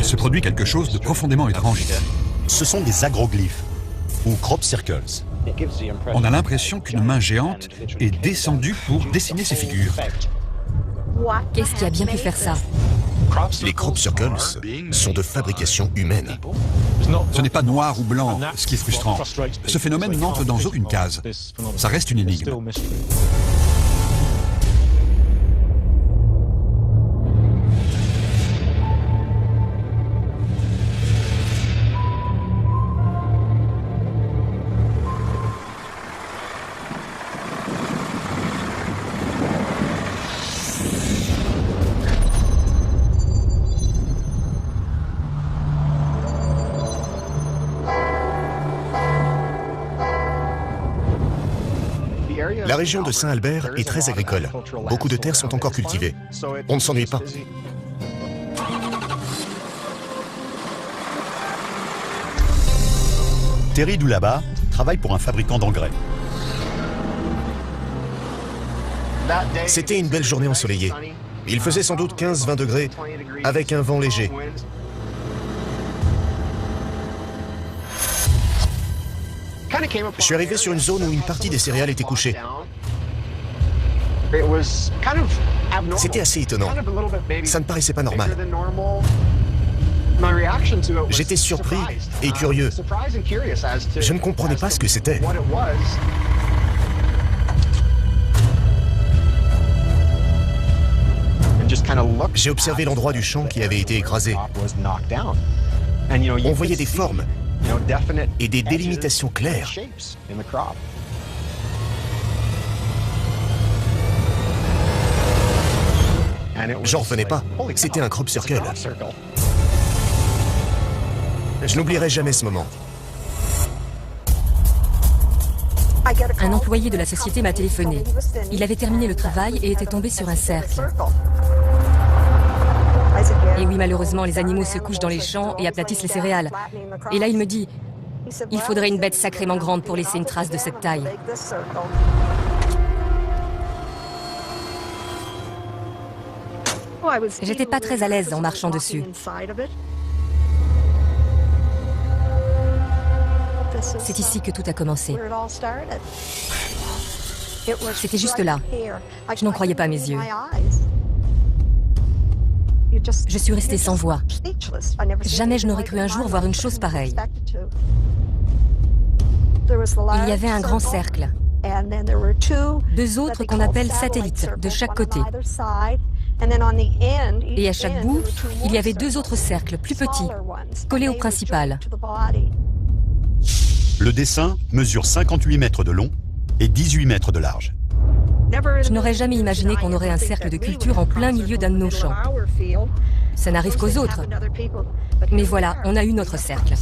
Il se produit quelque chose de profondément étrange ici. Ce sont des agroglyphes, ou crop circles. On a l'impression qu'une main géante est descendue pour dessiner ces figures. Qu'est-ce qui a bien pu faire ça? Les crop circles sont de fabrication humaine. Ce n'est pas noir ou blanc, ce qui est frustrant. Ce phénomène n'entre dans aucune case. Ça reste une énigme. La région de Saint-Albert est très agricole. Beaucoup de terres sont encore cultivées. On ne s'ennuie pas. Terry Doulaba travaille pour un fabricant d'engrais. C'était une belle journée ensoleillée. Il faisait sans doute 15-20 degrés, avec un vent léger. Je suis arrivé sur une zone où une partie des céréales était couchée. C'était assez étonnant. Ça ne paraissait pas normal. J'étais surpris et curieux. Je ne comprenais pas ce que c'était. J'ai observé l'endroit du champ qui avait été écrasé. On voyait des formes et des délimitations claires. J'en revenais pas. C'était un crop circle. Je n'oublierai jamais ce moment. Un employé de la société m'a téléphoné. Il avait terminé le travail et était tombé sur un cercle. Et oui, malheureusement, les animaux se couchent dans les champs et aplatissent les céréales. Et là, il me dit, il faudrait une bête sacrément grande pour laisser une trace de cette taille. J'étais pas très à l'aise en marchant dessus. C'est ici que tout a commencé. C'était juste là. Je n'en croyais pas mes yeux. Je suis restée sans voix. Jamais je n'aurais cru un jour voir une chose pareille. Il y avait un grand cercle. Deux autres qu'on appelle satellites, de chaque côté. Et à chaque bout, il y avait deux autres cercles, plus petits, collés au principal. Le dessin mesure 58 mètres de long et 18 mètres de large. Je n'aurais jamais imaginé qu'on aurait un cercle de culture en plein milieu d'un de nos champs. Ça n'arrive qu'aux autres. Mais voilà, on a eu notre cercle.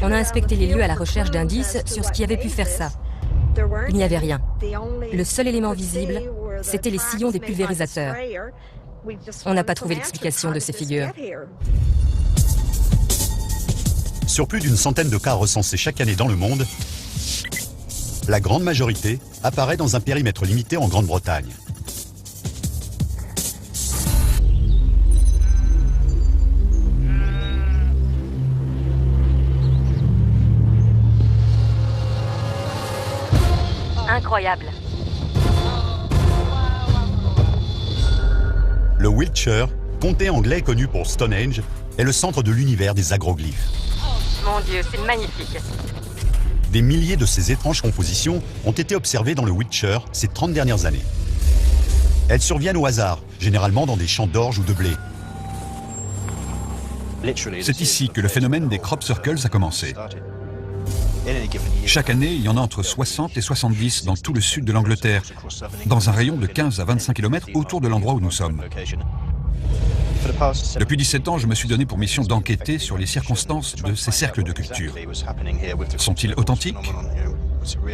On a inspecté les lieux à la recherche d'indices sur ce qui avait pu faire ça. Il n'y avait rien. Le seul élément visible, c'était les sillons des pulvérisateurs. On n'a pas trouvé l'explication de ces figures. Sur plus d'une centaine de cas recensés chaque année dans le monde, la grande majorité apparaît dans un périmètre limité en Grande-Bretagne. Incroyable. Le Wiltshire, comté anglais connu pour Stonehenge, est le centre de l'univers des agroglyphes. Mon Dieu, c'est magnifique. Des milliers de ces étranges compositions ont été observées dans le Wiltshire ces 30 dernières années. Elles surviennent au hasard, généralement dans des champs d'orge ou de blé. C'est ici que le phénomène des crop circles a commencé. Chaque année, il y en a entre 60 et 70 dans tout le sud de l'Angleterre, dans un rayon de 15 à 25 km autour de l'endroit où nous sommes. Depuis 17 ans, je me suis donné pour mission d'enquêter sur les circonstances de ces cercles de culture. Sont-ils authentiques?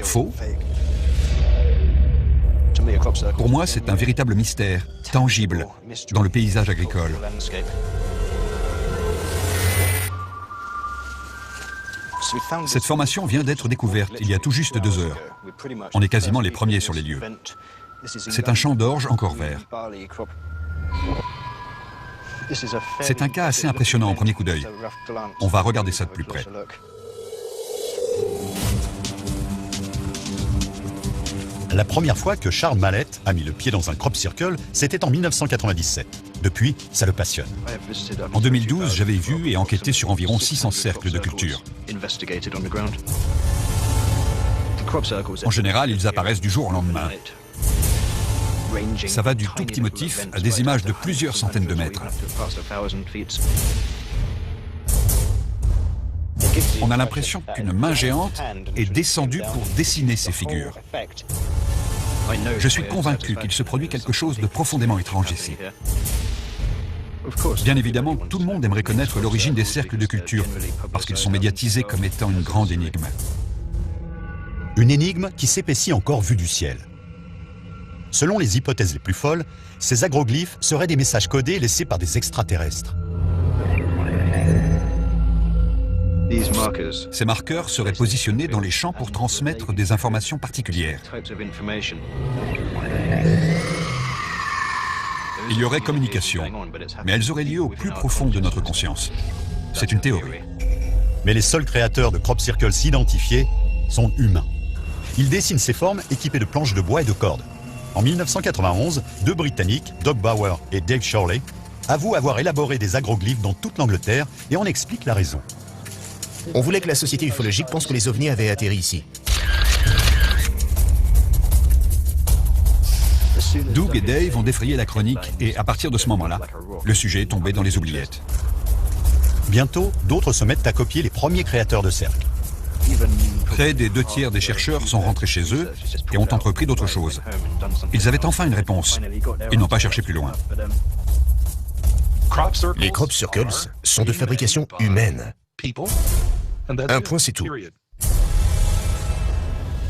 Faux? Pour moi, c'est un véritable mystère, tangible, dans le paysage agricole. Cette formation vient d'être découverte il y a tout juste 2 heures. On est quasiment les premiers sur les lieux. C'est un champ d'orge encore vert. C'est un cas assez impressionnant au premier coup d'œil. On va regarder ça de plus près. La première fois que Charles Mallett a mis le pied dans un crop circle, c'était en 1997. Depuis, ça le passionne. En 2012, j'avais vu et enquêté sur environ 600 cercles de culture. En général, ils apparaissent du jour au lendemain. Ça va du tout petit motif à des images de plusieurs centaines de mètres. On a l'impression qu'une main géante est descendue pour dessiner ces figures. Je suis convaincu qu'il se produit quelque chose de profondément étrange ici. Bien évidemment, tout le monde aimerait connaître l'origine des cercles de culture, parce qu'ils sont médiatisés comme étant une grande énigme. Une énigme qui s'épaissit encore vue du ciel. Selon les hypothèses les plus folles, ces agroglyphes seraient des messages codés laissés par des extraterrestres. Ces marqueurs seraient positionnés dans les champs pour transmettre des informations particulières. Il y aurait communication, mais elles auraient lieu au plus profond de notre conscience. C'est une théorie. Mais les seuls créateurs de crop circles identifiés sont humains. Ils dessinent ces formes équipées de planches de bois et de cordes. En 1991, deux Britanniques, Doug Bauer et Dave Shorley, avouent avoir élaboré des agroglyphes dans toute l'Angleterre et en expliquent la raison. On voulait que la société ufologique pense que les ovnis avaient atterri ici. Doug et Dave ont défrayé la chronique et à partir de ce moment-là, le sujet est tombé dans les oubliettes. Bientôt, d'autres se mettent à copier les premiers créateurs de cercles. Près des 2/3 des chercheurs sont rentrés chez eux et ont entrepris d'autres choses. Ils avaient enfin une réponse. Ils n'ont pas cherché plus loin. Les crop circles sont de fabrication humaine. Un point, c'est tout.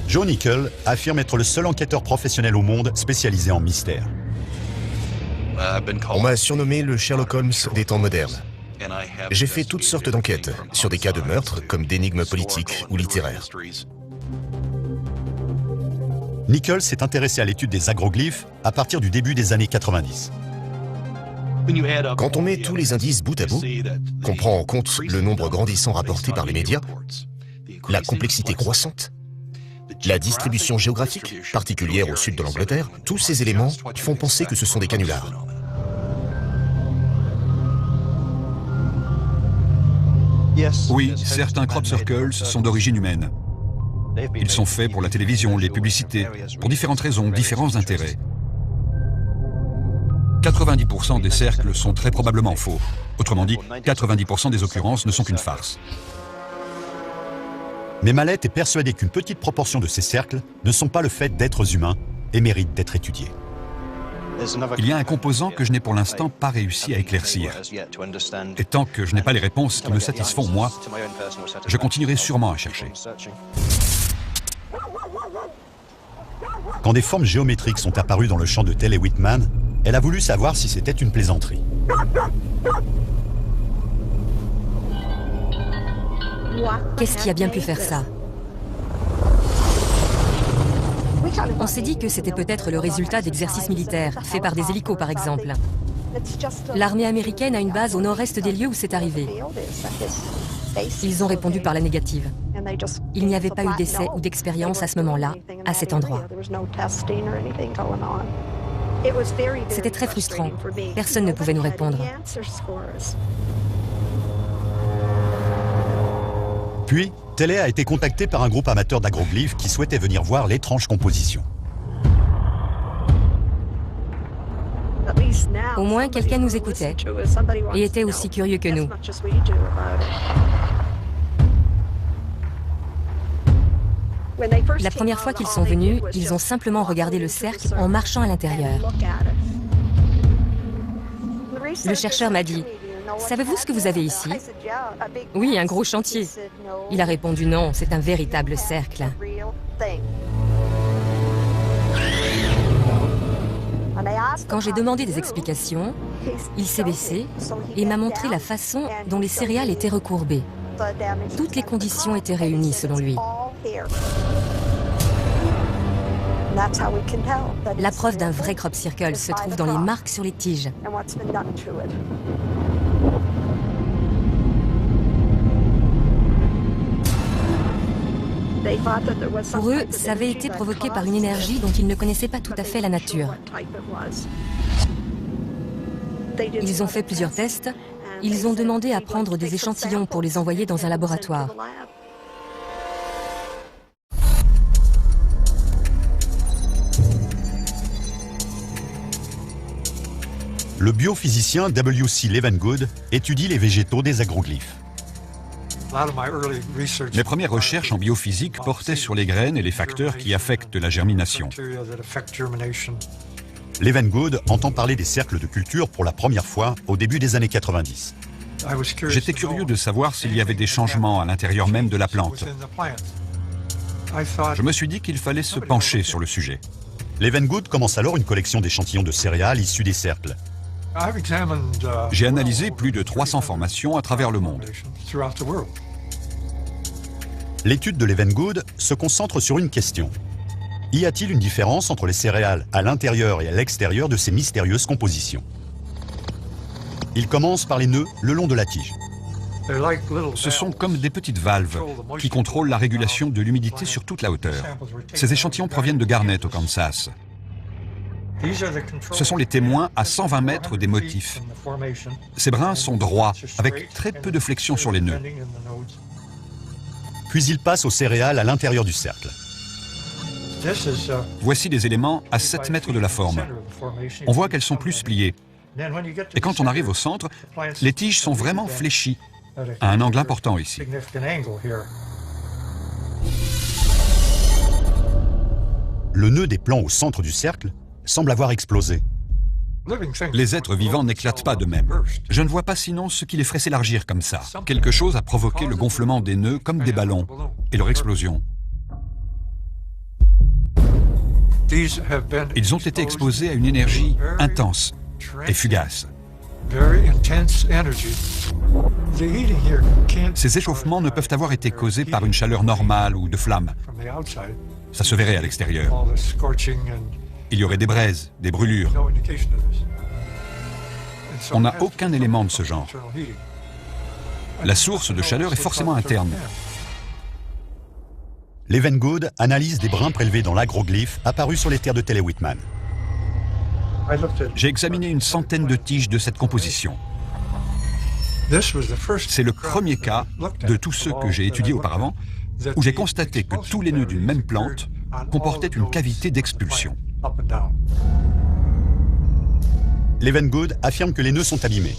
Joe Nickell affirme être le seul enquêteur professionnel au monde spécialisé en mystère. On m'a surnommé le Sherlock Holmes des temps modernes. J'ai fait toutes sortes d'enquêtes, sur des cas de meurtre comme d'énigmes politiques ou littéraires. Nickell s'est intéressé à l'étude des agroglyphes à partir du début des années 90. Quand on met tous les indices bout à bout, qu'on prend en compte le nombre grandissant rapporté par les médias, la complexité croissante, la distribution géographique, particulière au sud de l'Angleterre, tous ces éléments font penser que ce sont des canulars. Oui, certains crop circles sont d'origine humaine. Ils sont faits pour la télévision, les publicités, pour différentes raisons, différents intérêts. 90% des cercles sont très probablement faux. Autrement dit, 90% des occurrences ne sont qu'une farce. Mais Mallett est persuadé qu'une petite proportion de ces cercles ne sont pas le fait d'êtres humains et méritent d'être étudiés. Il y a un composant que je n'ai pour l'instant pas réussi à éclaircir. Et tant que je n'ai pas les réponses qui me satisfont, moi, je continuerai sûrement à chercher. Quand des formes géométriques sont apparues dans le champ de Tell et Whitman, elle a voulu savoir si c'était une plaisanterie. Qu'est-ce qui a bien pu faire ça? On s'est dit que c'était peut-être le résultat d'exercices militaires, faits par des hélicos par exemple. L'armée américaine a une base au nord-est des lieux où c'est arrivé. Ils ont répondu par la négative. Il n'y avait pas eu d'essai ou d'expérience à ce moment-là, à cet endroit. C'était très frustrant. Personne ne pouvait nous répondre. Puis, Telley a été contacté par un groupe amateur d'agroglyphes qui souhaitait venir voir l'étrange composition. Au moins, quelqu'un nous écoutait et était aussi curieux que nous. La première fois qu'ils sont venus, ils ont simplement regardé le cercle en marchant à l'intérieur. Le chercheur m'a dit « Savez-vous ce que vous avez ici ?»« Oui, un gros chantier. » Il a répondu « Non, c'est un véritable cercle. » Quand j'ai demandé des explications, il s'est baissé et m'a montré la façon dont les céréales étaient recourbées. Toutes les conditions étaient réunies selon lui. La preuve d'un vrai crop circle se trouve dans les marques sur les tiges. Pour eux, ça avait été provoqué par une énergie dont ils ne connaissaient pas tout à fait la nature. Ils ont fait plusieurs tests. Ils ont demandé à prendre des échantillons pour les envoyer dans un laboratoire. Le biophysicien W.C. Levengood étudie les végétaux des agroglyphes. Mes premières recherches en biophysique portaient sur les graines et les facteurs qui affectent la germination. Levengood entend parler des cercles de culture pour la première fois au début des années 90. J'étais curieux de savoir s'il y avait des changements à l'intérieur même de la plante. Je me suis dit qu'il fallait se pencher sur le sujet. Levengood commence alors une collection d'échantillons de céréales issus des cercles. J'ai analysé plus de 300 formations à travers le monde. L'étude de Levengood se concentre sur une question. Y a-t-il une différence entre les céréales à l'intérieur et à l'extérieur de ces mystérieuses compositions? Il commence par les nœuds le long de la tige. Ce sont comme des petites valves qui contrôlent la régulation de l'humidité sur toute la hauteur. Ces échantillons proviennent de Garnett au Kansas. Ce sont les témoins à 120 mètres des motifs. Ces brins sont droits, avec très peu de flexion sur les nœuds. Puis il passe aux céréales à l'intérieur du cercle. Voici des éléments à 7 mètres de la forme. On voit qu'elles sont plus pliées. Et quand on arrive au centre, les tiges sont vraiment fléchies, à un angle important ici. Le nœud des plants au centre du cercle semble avoir explosé. Les êtres vivants n'éclatent pas de même. Je ne vois pas sinon ce qui les ferait s'élargir comme ça. Quelque chose a provoqué le gonflement des nœuds comme des ballons et leur explosion. Ils ont été exposés à une énergie intense et fugace. Ces échauffements ne peuvent avoir été causés par une chaleur normale ou de flammes. Ça se verrait à l'extérieur. Il y aurait des braises, des brûlures. On n'a aucun élément de ce genre. La source de chaleur est forcément interne. Levengood analyse des brins prélevés dans l'agroglyphe apparus sur les terres de Tele-Whitman. J'ai examiné une centaine de tiges de cette composition. C'est le premier cas de tous ceux que j'ai étudiés auparavant où j'ai constaté que tous les nœuds d'une même plante comportaient une cavité d'expulsion. Levengood affirme que les nœuds sont abîmés.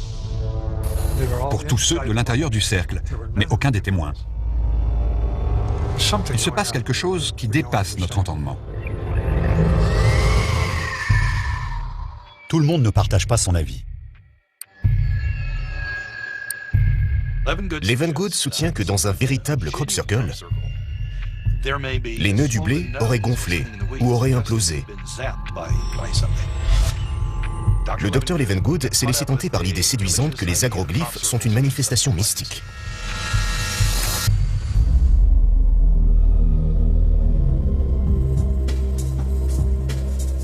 Pour tous ceux de l'intérieur du cercle, mais aucun des témoins. Il se passe quelque chose qui dépasse notre entendement. Tout le monde ne partage pas son avis. Levengood soutient que dans un véritable crop circle, les nœuds du blé auraient gonflé ou auraient implosé. Le docteur Levengood s'est laissé tenter par l'idée séduisante que les agroglyphes sont une manifestation mystique.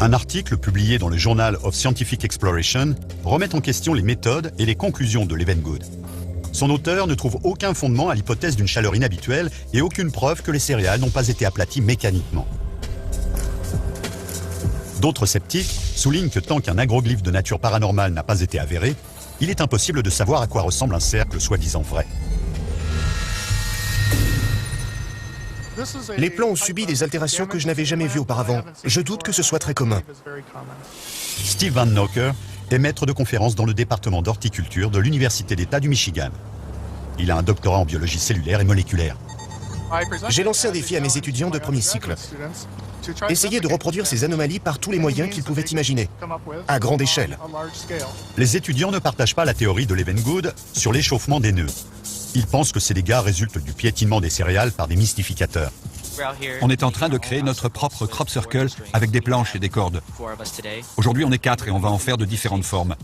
Un article publié dans le Journal of Scientific Exploration remet en question les méthodes et les conclusions de Levengood. Son auteur ne trouve aucun fondement à l'hypothèse d'une chaleur inhabituelle et aucune preuve que les céréales n'ont pas été aplaties mécaniquement. D'autres sceptiques soulignent que tant qu'un agroglyphe de nature paranormale n'a pas été avéré, il est impossible de savoir à quoi ressemble un cercle soi-disant vrai. Les plants ont subi des altérations que je n'avais jamais vues auparavant. Je doute que ce soit très commun. Steve Van Nocker est maître de conférences dans le département d'horticulture de l'Université d'État du Michigan. Il a un doctorat en biologie cellulaire et moléculaire. J'ai lancé un défi à mes étudiants de premier cycle. Essayer de reproduire ces anomalies par tous les moyens qu'ils pouvaient imaginer, à grande échelle. Les étudiants ne partagent pas la théorie de Levengood sur l'échauffement des nœuds. Ils pensent que ces dégâts résultent du piétinement des céréales par des mystificateurs. On est en train de créer notre propre crop circle avec des planches et des cordes. Aujourd'hui, on est 4 et on va en faire de différentes formes.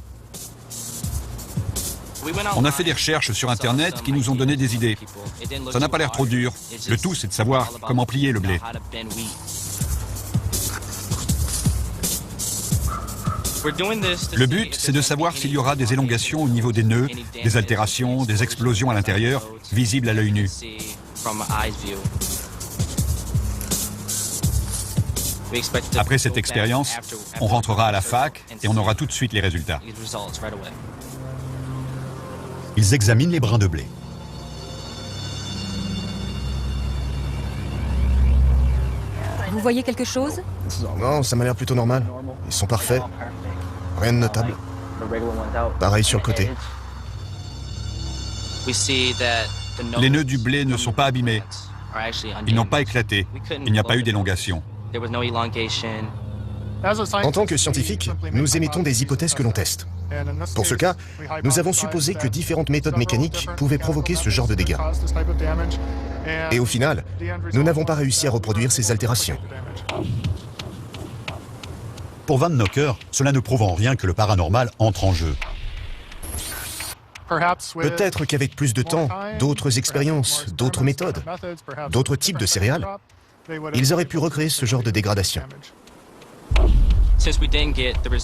On a fait des recherches sur Internet qui nous ont donné des idées. Ça n'a pas l'air trop dur. Le tout, c'est de savoir comment plier le blé. Le but, c'est de savoir s'il y aura des élongations au niveau des nœuds, des altérations, des explosions à l'intérieur, visibles à l'œil nu. Après cette expérience, on rentrera à la fac et on aura tout de suite les résultats. Ils examinent les brins de blé. Vous voyez quelque chose? Non, ça m'a l'air plutôt normal. Ils sont parfaits. Rien de notable. Pareil sur le côté. Les nœuds du blé ne sont pas abîmés. Ils n'ont pas éclaté. Il n'y a pas eu d'élongation. En tant que scientifiques, nous émettons des hypothèses que l'on teste. Pour ce cas, nous avons supposé que différentes méthodes mécaniques pouvaient provoquer ce genre de dégâts. Et au final, nous n'avons pas réussi à reproduire ces altérations. Pour Van Nocker, cela ne prouve en rien que le paranormal entre en jeu. Peut-être qu'avec plus de temps, d'autres expériences, d'autres méthodes, d'autres types de céréales, ils auraient pu recréer ce genre de dégradation.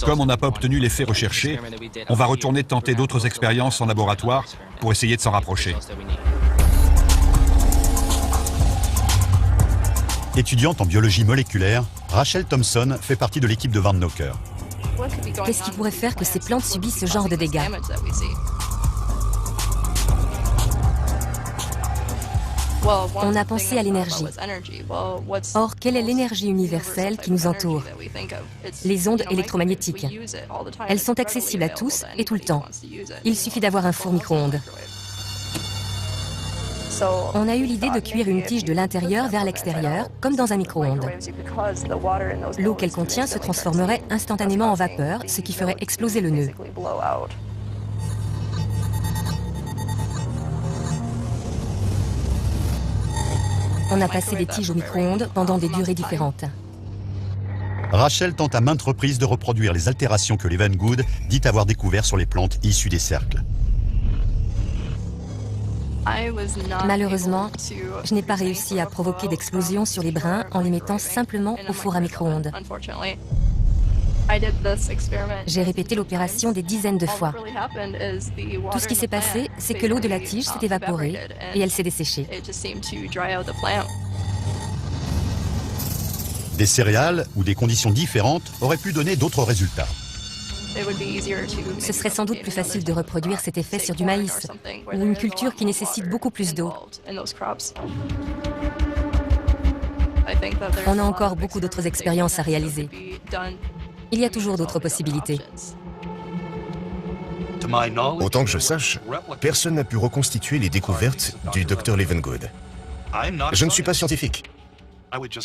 Comme on n'a pas obtenu l'effet recherché, on va retourner tenter d'autres expériences en laboratoire pour essayer de s'en rapprocher. Étudiante en biologie moléculaire, Rachel Thompson fait partie de l'équipe de Van Nocker. Qu'est-ce qui pourrait faire que ces plantes subissent ce genre de dégâts? On a pensé à l'énergie. Or, quelle est l'énergie universelle qui nous entoure? Les ondes électromagnétiques. Elles sont accessibles à tous et tout le temps. Il suffit d'avoir un four micro-ondes. On a eu l'idée de cuire une tige de l'intérieur vers l'extérieur, comme dans un micro-ondes. L'eau qu'elle contient se transformerait instantanément en vapeur, ce qui ferait exploser le nœud. On a passé des tiges au micro-ondes pendant des durées différentes. Rachel tente à maintes reprises de reproduire les altérations que Levengood dit avoir découvertes sur les plantes issues des cercles. Malheureusement, je n'ai pas réussi à provoquer d'explosion sur les brins en les mettant simplement au four à micro-ondes. J'ai répété l'opération des dizaines de fois. Tout ce qui s'est passé, c'est que l'eau de la tige s'est évaporée et elle s'est desséchée. Des céréales ou des conditions différentes auraient pu donner d'autres résultats. Ce serait sans doute plus facile de reproduire cet effet sur du maïs ou une culture qui nécessite beaucoup plus d'eau. On a encore beaucoup d'autres expériences à réaliser. Il y a toujours d'autres possibilités. Autant que je sache, personne n'a pu reconstituer les découvertes du Dr Levengood. Je ne suis pas scientifique,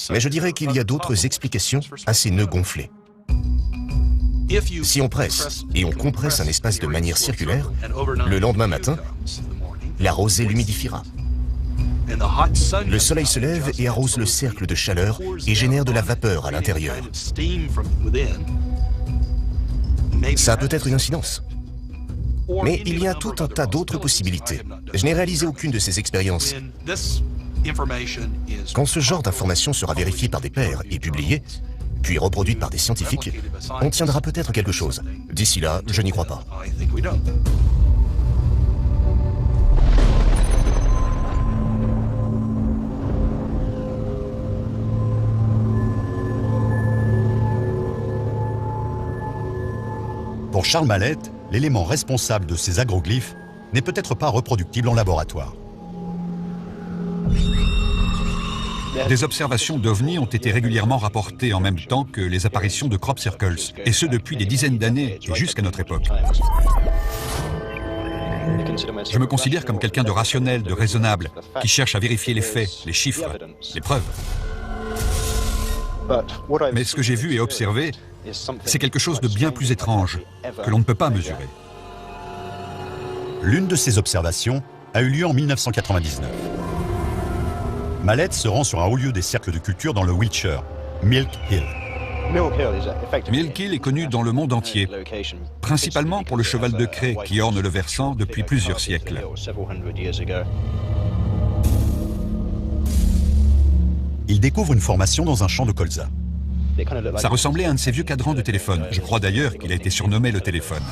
mais je dirais qu'il y a d'autres explications à ces nœuds gonflés. Si on presse et on compresse un espace de manière circulaire, le lendemain matin, la rosée l'humidifiera. Le soleil se lève et arrose le cercle de chaleur et génère de la vapeur à l'intérieur. Ça a peut-être une incidence. Mais il y a tout un tas d'autres possibilités. Je n'ai réalisé aucune de ces expériences. Quand ce genre d'information sera vérifié par des pairs et publié, puis reproduite par des scientifiques, on tiendra peut-être quelque chose. D'ici là, je n'y crois pas. Pour Charles Mallette, l'élément responsable de ces agroglyphes n'est peut-être pas reproductible en laboratoire. Des observations d'OVNI ont été régulièrement rapportées en même temps que les apparitions de crop circles, et ce depuis des dizaines d'années et jusqu'à notre époque. Je me considère comme quelqu'un de rationnel, de raisonnable, qui cherche à vérifier les faits, les chiffres, les preuves. Mais ce que j'ai vu et observé, c'est quelque chose de bien plus étrange, que l'on ne peut pas mesurer. L'une de ces observations a eu lieu en 1999. Mallette se rend sur un haut lieu des cercles de culture dans le Wiltshire, Milk Hill. Milk Hill est connu dans le monde entier, principalement pour le cheval de craie qui orne le versant depuis plusieurs siècles. Il découvre une formation dans un champ de colza. Ça ressemblait à un de ces vieux cadrans de téléphone. Je crois d'ailleurs qu'il a été surnommé le téléphone.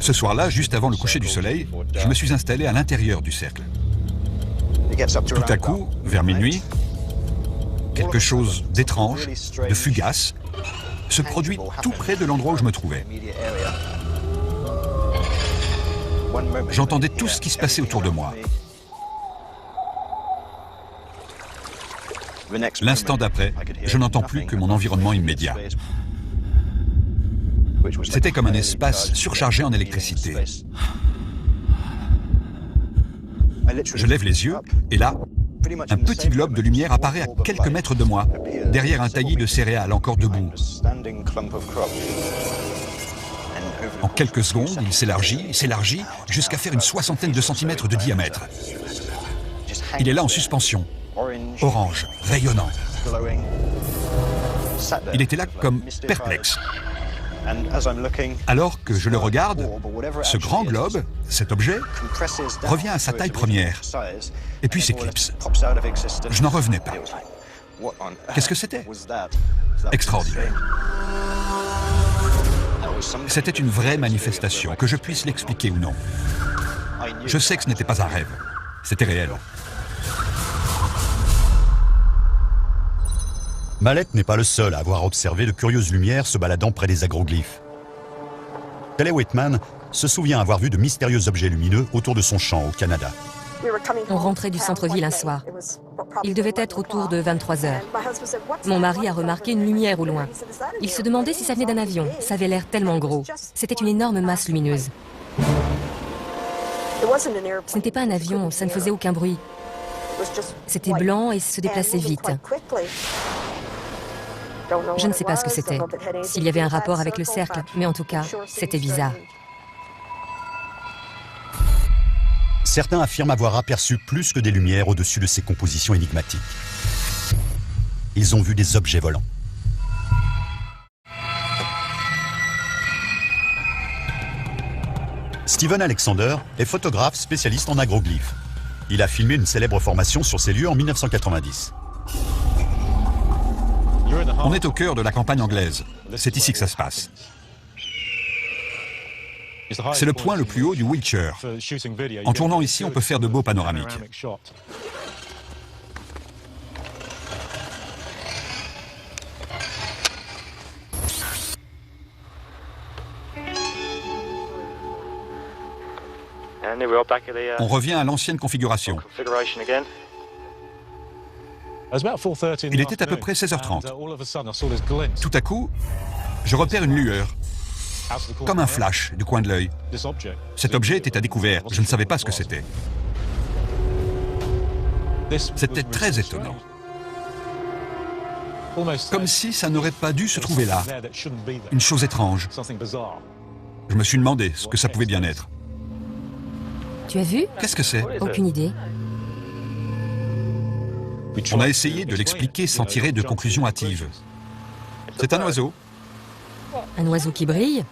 Ce soir-là, juste avant le coucher du soleil, je me suis installé à l'intérieur du cercle. Tout à coup, vers minuit, quelque chose d'étrange, de fugace, se produit tout près de l'endroit où je me trouvais. J'entendais tout ce qui se passait autour de moi. L'instant d'après, je n'entends plus que mon environnement immédiat. C'était comme un espace surchargé en électricité. Je lève les yeux, et là, un petit globe de lumière apparaît à quelques mètres de moi, derrière un taillis de céréales encore debout. En quelques secondes, il s'élargit, jusqu'à faire une soixantaine de centimètres de diamètre. Il est là en suspension, orange, rayonnant. Il était là comme perplexe. Alors que je le regarde, ce grand globe, cet objet, revient à sa taille première, et puis s'éclipse. Je n'en revenais pas. Qu'est-ce que c'était? Extraordinaire. C'était une vraie manifestation, que je puisse l'expliquer ou non. Je sais que ce n'était pas un rêve, c'était réel. Mallett n'est pas le seul à avoir observé de curieuses lumières se baladant près des agroglyphes. Shelley Whitman se souvient avoir vu de mystérieux objets lumineux autour de son champ au Canada. On rentrait du centre-ville un soir. Il devait être autour de 23 heures. Mon mari a remarqué une lumière au loin. Il se demandait si ça venait d'un avion. Ça avait l'air tellement gros. C'était une énorme masse lumineuse. Ce n'était pas un avion, ça ne faisait aucun bruit. C'était blanc et se déplaçait vite. Je ne sais pas ce que c'était, s'il y avait un rapport avec le cercle, mais en tout cas, c'était bizarre. Certains affirment avoir aperçu plus que des lumières au-dessus de ces compositions énigmatiques. Ils ont vu des objets volants. Steven Alexander est photographe spécialiste en agroglyphes. Il a filmé une célèbre formation sur ces lieux en 1990. On est au cœur de la campagne anglaise. C'est ici que ça se passe. C'est le point le plus haut du Wiltshire. En tournant ici, on peut faire de beaux panoramiques. On revient à l'ancienne configuration. Il était à peu près 16h30. Tout à coup, je repère une lueur, comme un flash du coin de l'œil. Cet objet était à découvert, je ne savais pas ce que c'était. C'était très étonnant. Comme si ça n'aurait pas dû se trouver là. Une chose étrange. Je me suis demandé ce que ça pouvait bien être. Tu as vu? Qu'est-ce que c'est? Aucune idée. On a essayé de l'expliquer sans tirer de conclusions hâtives. C'est un oiseau. Un oiseau qui brille?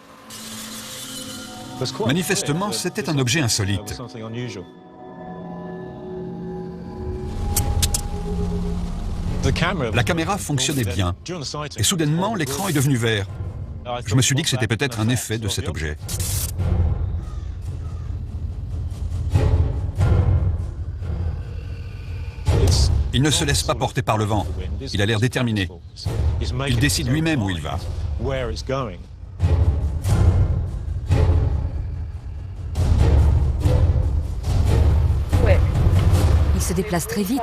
Manifestement, c'était un objet insolite. La caméra fonctionnait bien, et soudainement, l'écran est devenu vert. Je me suis dit que c'était peut-être un effet de cet objet. Il ne se laisse pas porter par le vent. Il a l'air déterminé. Il décide lui-même où il va. Il se déplace très vite.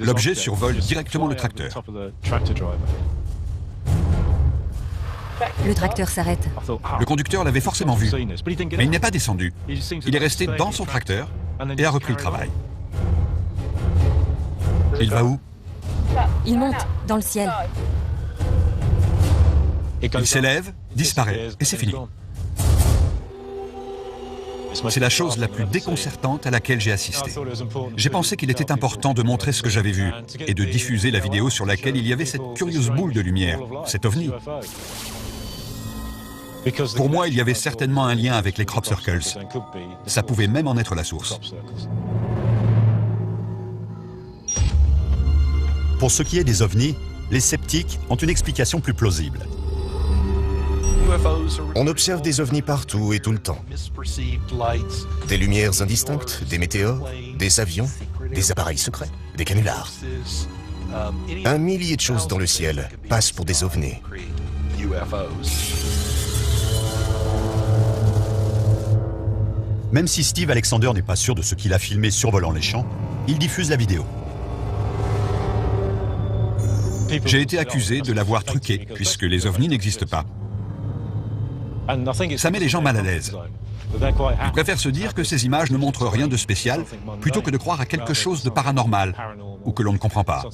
L'objet survole directement le tracteur. Le tracteur s'arrête. Le conducteur l'avait forcément vu, mais il n'est pas descendu. Il est resté dans son tracteur et a repris le travail. Il va où? Il monte dans le ciel. Il s'élève, disparaît, et c'est fini. C'est la chose la plus déconcertante à laquelle j'ai assisté. J'ai pensé qu'il était important de montrer ce que j'avais vu et de diffuser la vidéo sur laquelle il y avait cette curieuse boule de lumière, cet ovni. Pour moi, il y avait certainement un lien avec les crop circles. Ça pouvait même en être la source. Pour ce qui est des ovnis, les sceptiques ont une explication plus plausible. On observe des ovnis partout et tout le temps. Des lumières indistinctes, des météores, des avions, des appareils secrets, des canulars. Un millier de choses dans le ciel passent pour des ovnis. Même si Steve Alexander n'est pas sûr de ce qu'il a filmé survolant les champs, il diffuse la vidéo. J'ai été accusé de l'avoir truqué, puisque les ovnis n'existent pas. Ça met les gens mal à l'aise. Ils préfèrent se dire que ces images ne montrent rien de spécial, plutôt que de croire à quelque chose de paranormal, ou que l'on ne comprend pas.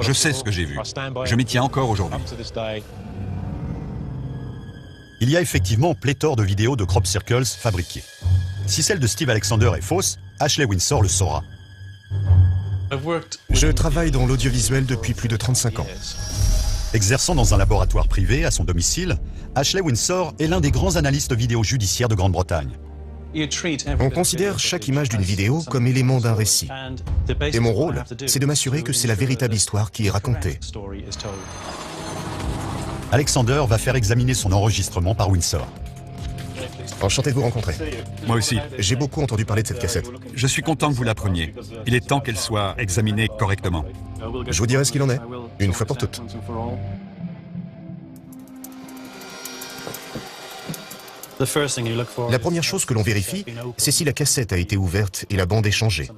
Je sais ce que j'ai vu. Je m'y tiens encore aujourd'hui. Il y a effectivement pléthore de vidéos de crop circles fabriquées. Si celle de Steve Alexander est fausse, Ashley Windsor le saura. Je travaille dans l'audiovisuel depuis plus de 35 ans. Exerçant dans un laboratoire privé à son domicile, Ashley Windsor est l'un des grands analystes vidéo judiciaires de Grande-Bretagne. On considère chaque image d'une vidéo comme élément d'un récit. Et mon rôle, c'est de m'assurer que c'est la véritable histoire qui est racontée. Alexander va faire examiner son enregistrement par Windsor. Enchanté de vous rencontrer. Moi aussi. J'ai beaucoup entendu parler de cette cassette. Je suis content que vous la preniez. Il est temps qu'elle soit examinée correctement. Je vous dirai ce qu'il en est, une fois pour toutes. La première chose que l'on vérifie, c'est si la cassette a été ouverte et la bande est changée.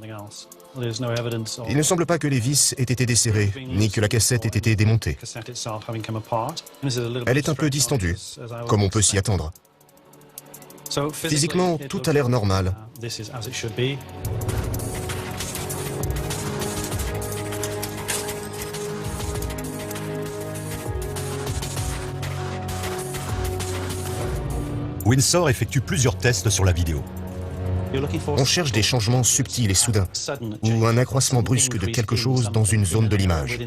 Il ne semble pas que les vis aient été desserrées, ni que la cassette ait été démontée. Elle est un peu distendue, comme on peut s'y attendre. Physiquement, tout a l'air normal. Windsor effectue plusieurs tests sur la vidéo. On cherche des changements subtils et soudains, ou un accroissement brusque de quelque chose dans une zone de l'image.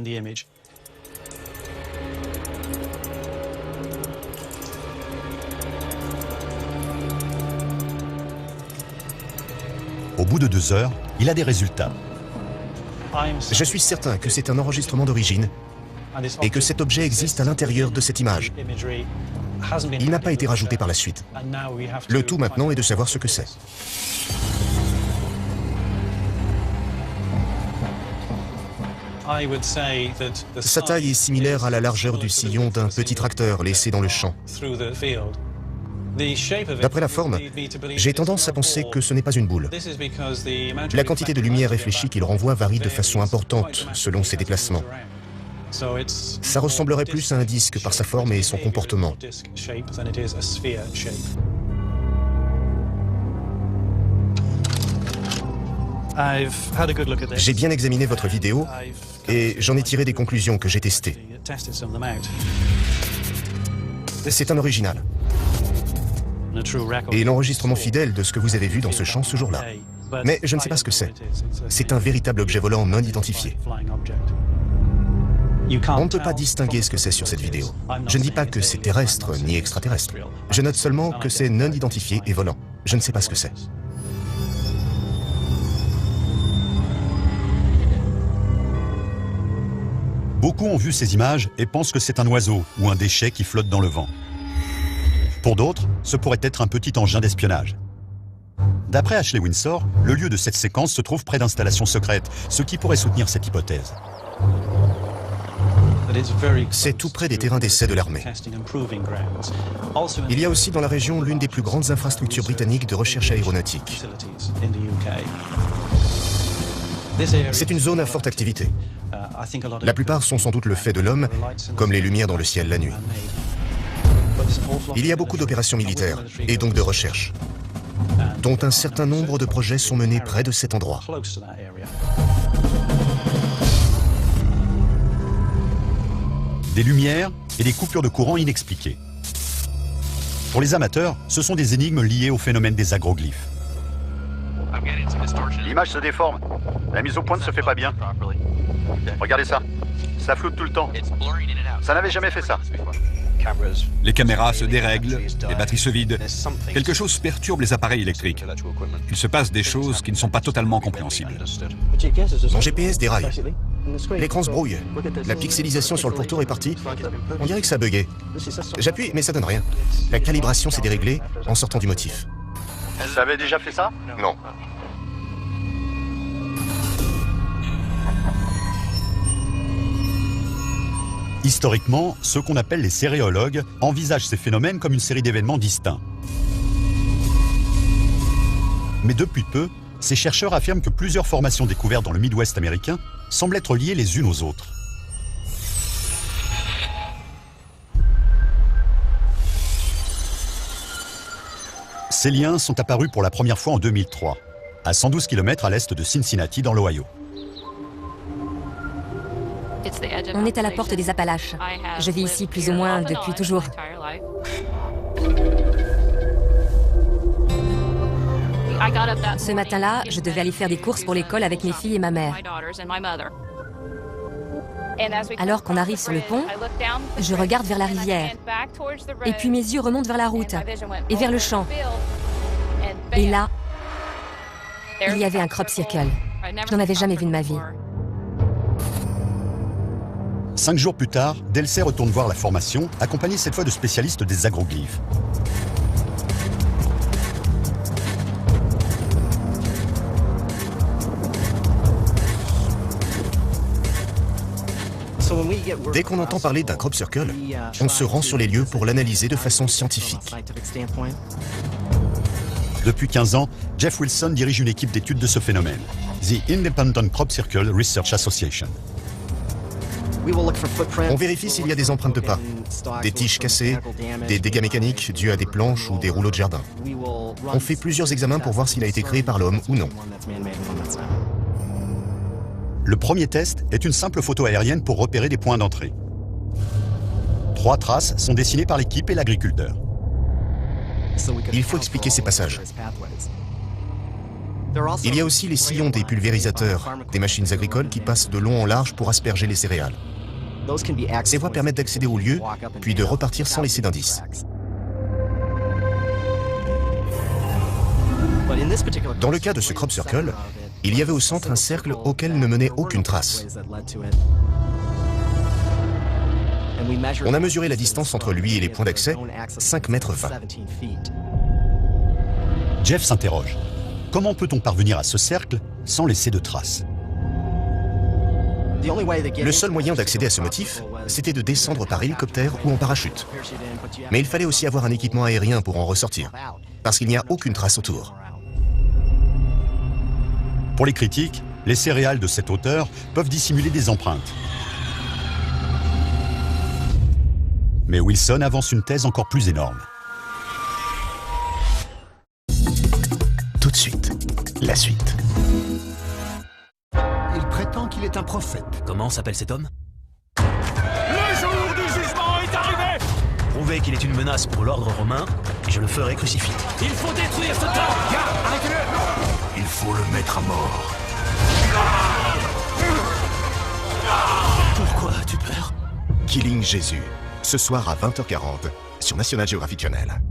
Au bout de 2 heures, il a des résultats. Je suis certain que c'est un enregistrement d'origine et que cet objet existe à l'intérieur de cette image. Il n'a pas été rajouté par la suite. Le tout maintenant est de savoir ce que c'est. Sa taille est similaire à la largeur du sillon d'un petit tracteur laissé dans le champ. D'après la forme, j'ai tendance à penser que ce n'est pas une boule. La quantité de lumière réfléchie qu'il renvoie varie de façon importante selon ses déplacements. Ça ressemblerait plus à un disque par sa forme et son comportement. J'ai bien examiné votre vidéo et j'en ai tiré des conclusions que j'ai testées. C'est un original. Et l'enregistrement fidèle de ce que vous avez vu dans ce champ ce jour-là. Mais je ne sais pas ce que c'est. C'est un véritable objet volant non identifié. On ne peut pas distinguer ce que c'est sur cette vidéo. Je ne dis pas que c'est terrestre ni extraterrestre. Je note seulement que c'est non identifié et volant. Je ne sais pas ce que c'est. Beaucoup ont vu ces images et pensent que c'est un oiseau ou un déchet qui flotte dans le vent. Pour d'autres, ce pourrait être un petit engin d'espionnage. D'après Ashley Windsor, le lieu de cette séquence se trouve près d'installations secrètes, ce qui pourrait soutenir cette hypothèse. C'est tout près des terrains d'essai de l'armée. Il y a aussi dans la région l'une des plus grandes infrastructures britanniques de recherche aéronautique. C'est une zone à forte activité. La plupart sont sans doute le fait de l'homme, comme les lumières dans le ciel la nuit. Il y a beaucoup d'opérations militaires, et donc de recherche, dont un certain nombre de projets sont menés près de cet endroit. Des lumières et des coupures de courant inexpliquées. Pour les amateurs, ce sont des énigmes liées au phénomène des agroglyphes. L'image se déforme. La mise au point ne se fait pas bien. Regardez ça. Ça floute tout le temps. Ça n'avait jamais fait ça. Les caméras se dérèglent, les batteries se vident. Quelque chose perturbe les appareils électriques. Il se passe des choses qui ne sont pas totalement compréhensibles. Mon GPS déraille. L'écran se brouille. La pixelisation sur le pourtour est partie. On dirait que ça buguait. J'appuie, mais ça donne rien. La calibration s'est déréglée en sortant du motif. Elle avait déjà fait ça? Non. Historiquement, ceux qu'on appelle les sériologues envisagent ces phénomènes comme une série d'événements distincts. Mais depuis peu, ces chercheurs affirment que plusieurs formations découvertes dans le Midwest américain semblent être liées les unes aux autres. Ces liens sont apparus pour la première fois en 2003, à 112 km à l'est de Cincinnati, dans l'Ohio. On est à la porte des Appalaches. Je vis ici plus ou moins depuis toujours. Ce matin-là, je devais aller faire des courses pour l'école avec mes filles et ma mère. Alors qu'on arrive sur le pont, je regarde vers la rivière. Et puis mes yeux remontent vers la route et vers le champ. Et là, il y avait un crop circle. Je n'en avais jamais vu de ma vie. 5 jours plus tard, Delsey retourne voir la formation, accompagné cette fois de spécialistes des agroglyphes. Dès qu'on entend parler d'un crop circle, on se rend sur les lieux pour l'analyser de façon scientifique. Depuis 15 ans, Jeff Wilson dirige une équipe d'études de ce phénomène, The Independent Crop Circle Research Association. On vérifie s'il y a des empreintes de pas, des tiges cassées, des dégâts mécaniques dus à des planches ou des rouleaux de jardin. On fait plusieurs examens pour voir s'il a été créé par l'homme ou non. Le premier test est une simple photo aérienne pour repérer des points d'entrée. 3 traces sont dessinées par l'équipe et l'agriculteur. Il faut expliquer ces passages. Il y a aussi les sillons des pulvérisateurs, des machines agricoles qui passent de long en large pour asperger les céréales. Ces voies permettent d'accéder au lieu, puis de repartir sans laisser d'indices. Dans le cas de ce crop circle, il y avait au centre un cercle auquel ne menait aucune trace. On a mesuré la distance entre lui et les points d'accès, 5,20 mètres. Jeff s'interroge. Comment peut-on parvenir à ce cercle sans laisser de traces? Le seul moyen d'accéder à ce motif, c'était de descendre par hélicoptère ou en parachute. Mais il fallait aussi avoir un équipement aérien pour en ressortir, parce qu'il n'y a aucune trace autour. Pour les critiques, les céréales de cette hauteur peuvent dissimuler des empreintes. Mais Wilson avance une thèse encore plus énorme. Tout de suite, la suite. Il prétend qu'il est un prophète. Comment s'appelle cet homme? Le jour du jugement est arrivé! Prouvez qu'il est une menace pour l'ordre romain, et je le ferai crucifier. Il faut détruire ce temple! Garde, arrêtez-le! Il faut le mettre à mort. Pourquoi as-tu peur? Killing Jésus, ce soir à 20h40 sur National Geographic Channel.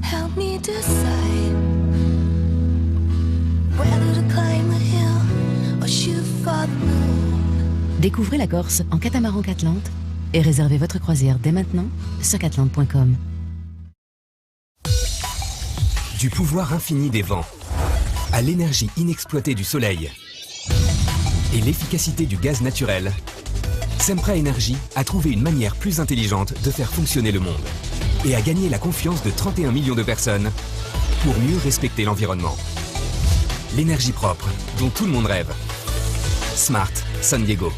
Help me decide whether to climb the hill or shoot for the moon. Découvrez la Corse en catamaran Catlante et réservez votre croisière dès maintenant sur catlante.com. Du pouvoir infini des vents, à l'énergie inexploitée du soleil et l'efficacité du gaz naturel, Sempra Energy a trouvé une manière plus intelligente de faire fonctionner le monde et a gagné la confiance de 31 millions de personnes pour mieux respecter l'environnement. L'énergie propre dont tout le monde rêve. Smart San Diego.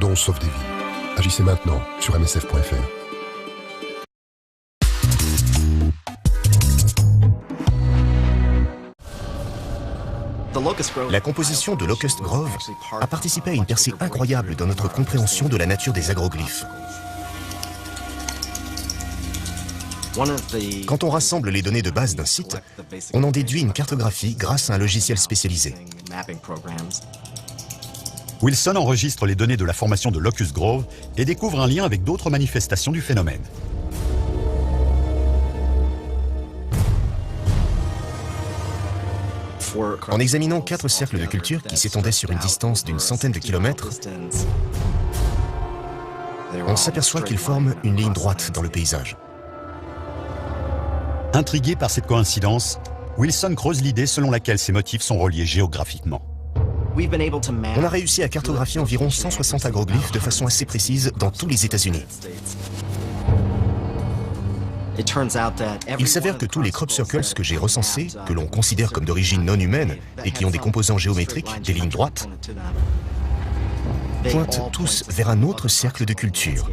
don sauve des vies. Agissez maintenant sur msf.fr. La composition de Locust Grove a participé à une percée incroyable dans notre compréhension de la nature des agroglyphes. Quand on rassemble les données de base d'un site, on en déduit une cartographie grâce à un logiciel spécialisé. Wilson enregistre les données de la formation de Locust Grove et découvre un lien avec d'autres manifestations du phénomène. En examinant 4 cercles de culture qui s'étendaient sur une distance d'une centaine de kilomètres, on s'aperçoit qu'ils forment une ligne droite dans le paysage. Intrigué par cette coïncidence, Wilson creuse l'idée selon laquelle ces motifs sont reliés géographiquement. On a réussi à cartographier environ 160 agroglyphes de façon assez précise dans tous les États-Unis. Il s'avère que tous les crop circles que j'ai recensés, que l'on considère comme d'origine non humaine et qui ont des composants géométriques, des lignes droites, pointent tous vers un autre cercle de culture.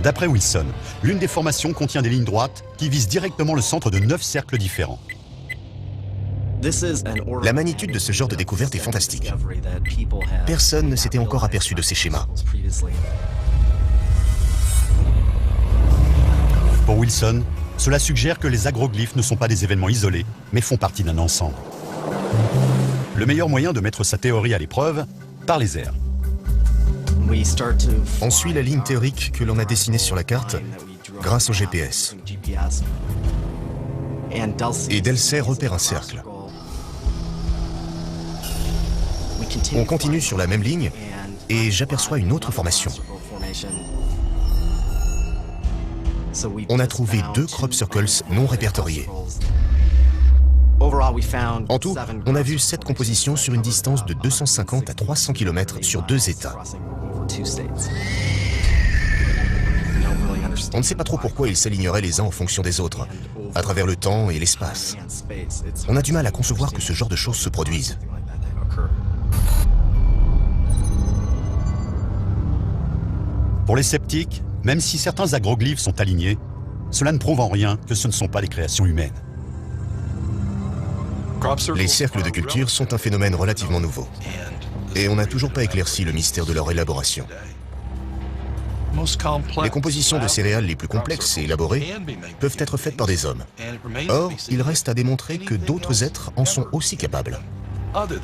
D'après Wilson, l'une des formations contient des lignes droites qui visent directement le centre de 9 cercles différents. La magnitude de ce genre de découverte est fantastique. Personne ne s'était encore aperçu de ces schémas. Pour Wilson, cela suggère que les agroglyphes ne sont pas des événements isolés, mais font partie d'un ensemble. Le meilleur moyen de mettre sa théorie à l'épreuve, par les airs. On suit la ligne théorique que l'on a dessinée sur la carte grâce au GPS. Et Delsey repère un cercle. On continue sur la même ligne et j'aperçois une autre formation. On a trouvé 2 crop circles non répertoriés. En tout, on a vu 7 compositions sur une distance de 250 à 300 km sur 2 États. On ne sait pas trop pourquoi ils s'aligneraient les uns en fonction des autres, à travers le temps et l'espace. On a du mal à concevoir que ce genre de choses se produisent. Pour les sceptiques, même si certains agroglyphes sont alignés, cela ne prouve en rien que ce ne sont pas des créations humaines. Les cercles de culture sont un phénomène relativement nouveau. Et on n'a toujours pas éclairci le mystère de leur élaboration. Les compositions de céréales les plus complexes et élaborées peuvent être faites par des hommes. Or, il reste à démontrer que d'autres êtres en sont aussi capables.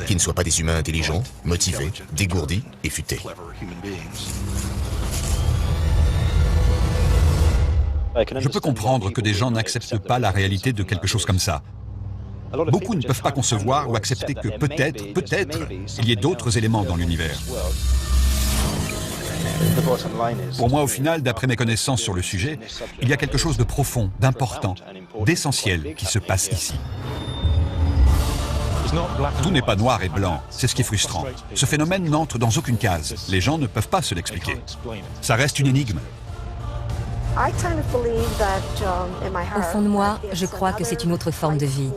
Qu'ils ne soient pas des humains intelligents, motivés, dégourdis et futés. Je peux comprendre que des gens n'acceptent pas la réalité de quelque chose comme ça. Beaucoup ne peuvent pas concevoir ou accepter que peut-être, il y ait d'autres éléments dans l'univers. Pour moi, au final, d'après mes connaissances sur le sujet, il y a quelque chose de profond, d'important, d'essentiel qui se passe ici. Tout n'est pas noir et blanc, c'est ce qui est frustrant. Ce phénomène n'entre dans aucune case. Les gens ne peuvent pas se l'expliquer. Ça reste une énigme. Au fond de moi, je crois que c'est une autre forme de vie.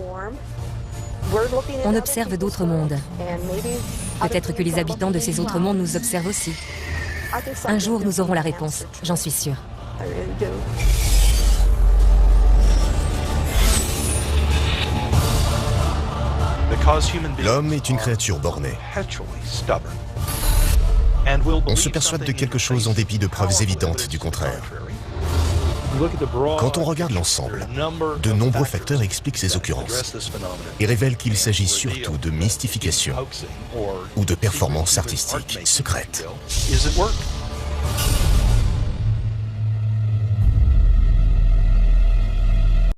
On observe d'autres mondes. Peut-être que les habitants de ces autres mondes nous observent aussi. Un jour, nous aurons la réponse, j'en suis sûre. L'homme est une créature bornée. On se persuade de quelque chose en dépit de preuves évidentes du contraire. Quand on regarde l'ensemble, de nombreux facteurs expliquent ces occurrences et révèlent qu'il s'agit surtout de mystification ou de performances artistiques secrètes.